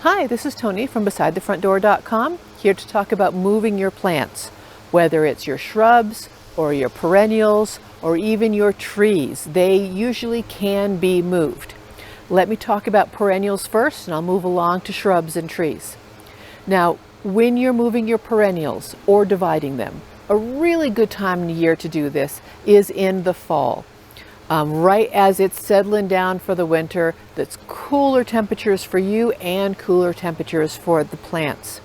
Hi, this is Tony from BesideTheFrontDoor.com, here to talk about moving your plants, whether it's your shrubs or your perennials or even your trees. They usually can be moved. Let me talk about perennials first, and I'll move along to shrubs and trees. Now, when you're moving your perennials or dividing them, a really good time in the year to do this is in the fall. Right as it's settling down for the winter, that's cooler temperatures for you and cooler temperatures for the plants.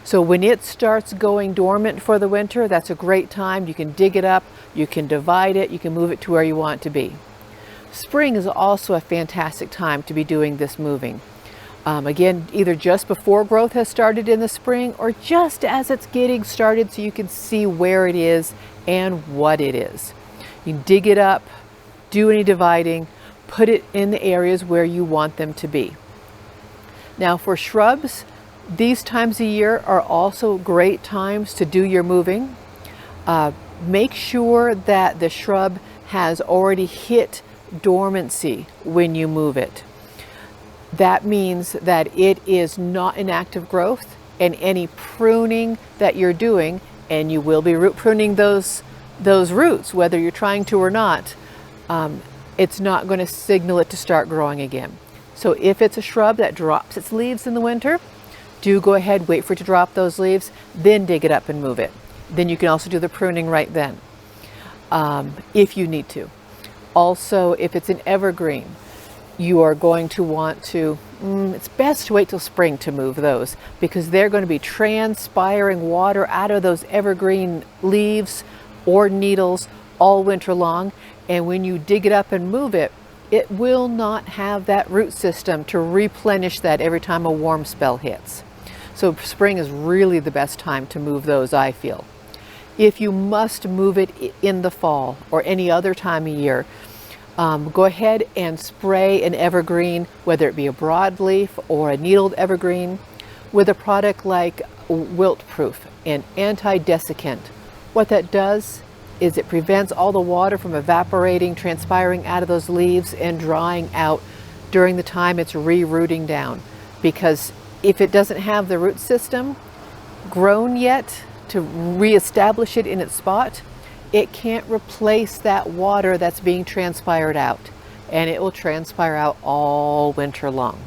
So when it starts going dormant for the winter, that's a great time. You can dig it up, you can divide it, you can move it to where you want it to be. Spring is also a fantastic time to be doing this moving. Again, either just before growth has started in the spring or just as it's getting started, so you can see where it is and what it is. You can dig it up, do any dividing, put it in the areas where you want them to be. Now for shrubs, these times of year are also great times to do your moving. Make sure that the shrub has already hit dormancy when you move it. That means that it is not in active growth, and any pruning that you're doing, and you will be root pruning those roots, whether you're trying to or not, it's not going to signal it to start growing again. So if it's a shrub that drops its leaves in the winter, do go ahead, wait for it to drop those leaves, then dig it up and move it. Then you can also do the pruning right then, if you need to. Also, if it's an evergreen, you are going to want to, it's best to wait till spring to move those, because they're going to be transpiring water out of those evergreen leaves or needles all winter long. And when you dig it up and move it, it will not have that root system to replenish that every time a warm spell hits. So spring is really the best time to move those, I feel. If you must move it in the fall or any other time of year, go ahead and spray an evergreen, whether it be a broadleaf or a needled evergreen, with a product like Wilt Proof, an anti-desiccant. What that does is it prevents all the water from evaporating, transpiring out of those leaves and drying out during the time it's re-rooting down. Because if it doesn't have the root system grown yet to reestablish it in its spot, it can't replace that water that's being transpired out, and it will transpire out all winter long.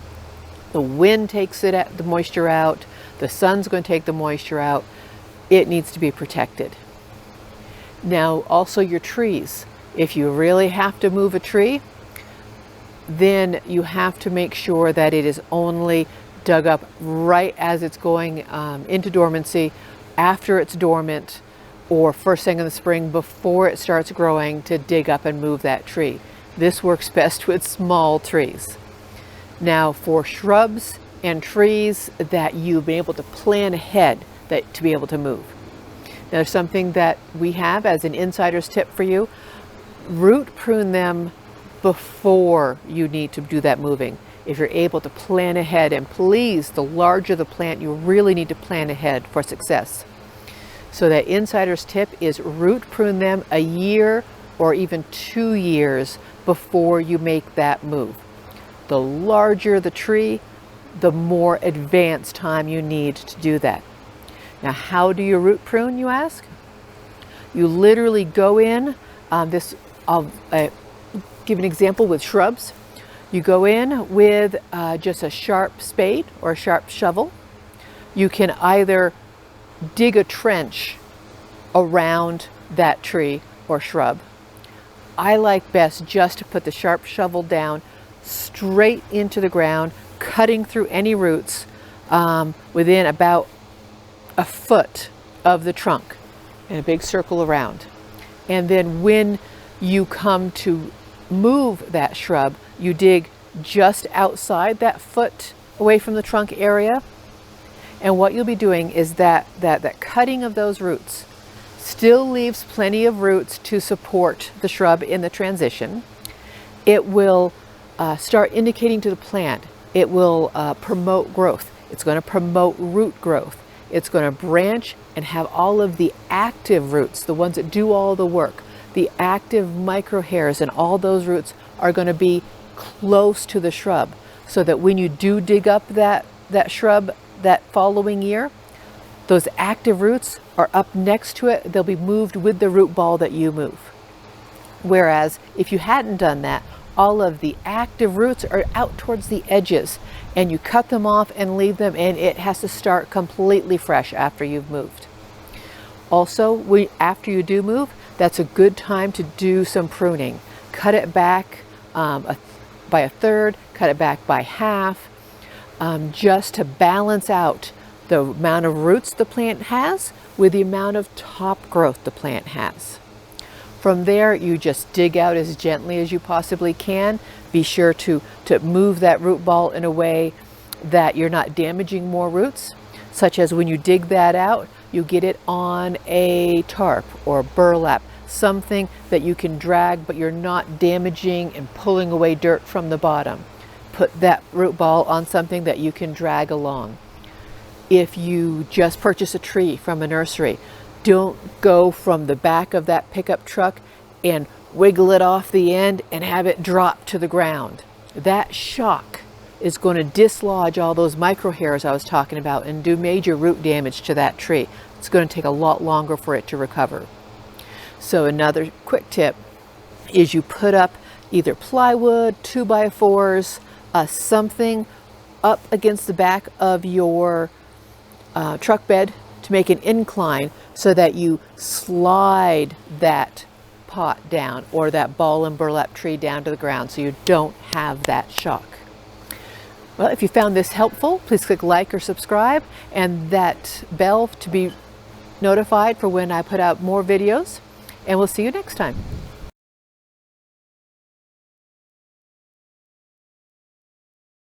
The wind takes the moisture out, the sun's going to take the moisture out. It needs to be protected. Now also your trees. If you really have to move a tree, then you have to make sure that it is only dug up right as it's going into dormancy, after it's dormant, or first thing in the spring before it starts growing, to dig up and move that tree. This works best with small trees. Now for shrubs and trees that you've been able to plan ahead to be able to move. Now, there's something that we have as an insider's tip for you. Root prune them before you need to do that moving. If you're able to plan ahead, and please, the larger the plant, you really need to plan ahead for success. So that insider's tip is root prune them a year or even 2 years before you make that move. The larger the tree, the more advanced time you need to do that. Now, how do you root prune, you ask? You literally go in, I'll give an example with shrubs. You go in with just a sharp spade or a sharp shovel. You can either dig a trench around that tree or shrub. I like best just to put the sharp shovel down straight into the ground, cutting through any roots within about a foot of the trunk, in a big circle around. And then when you come to move that shrub, you dig just outside that foot away from the trunk area. And what you'll be doing is that cutting of those roots still leaves plenty of roots to support the shrub in the transition. It will start indicating to the plant. It will promote growth. It's going to promote root growth. It's going to branch and have all of the active roots, the ones that do all the work. The active micro hairs and all those roots are going to be close to the shrub, so that when you do dig up that that shrub that following year, those active roots are up next to it. They'll be moved with the root ball that you move. Whereas if you hadn't done that, all of the active roots are out towards the edges, and you cut them off and leave them, and it has to start completely fresh after you've moved. Also, after you do move, that's a good time to do some pruning. Cut it back by a third, cut it back by half, just to balance out the amount of roots the plant has with the amount of top growth the plant has. From there, you just dig out as gently as you possibly can. Be sure to move that root ball in a way that you're not damaging more roots, such as when you dig that out, you get it on a tarp or burlap, something that you can drag, but you're not damaging and pulling away dirt from the bottom. Put that root ball on something that you can drag along. If you just purchase a tree from a nursery, don't go from the back of that pickup truck and wiggle it off the end and have it drop to the ground. That shock is going to dislodge all those micro hairs I was talking about and do major root damage to that tree. It's going to take a lot longer for it to recover. So another quick tip is you put up either plywood, 2x4s, something up against the back of your truck bed to make an incline so that you slide that pot down or that ball and burlap tree down to the ground so you don't have that shock. Well, if you found this helpful, please click like or subscribe and that bell to be notified for when I put out more videos, and we'll see you next time.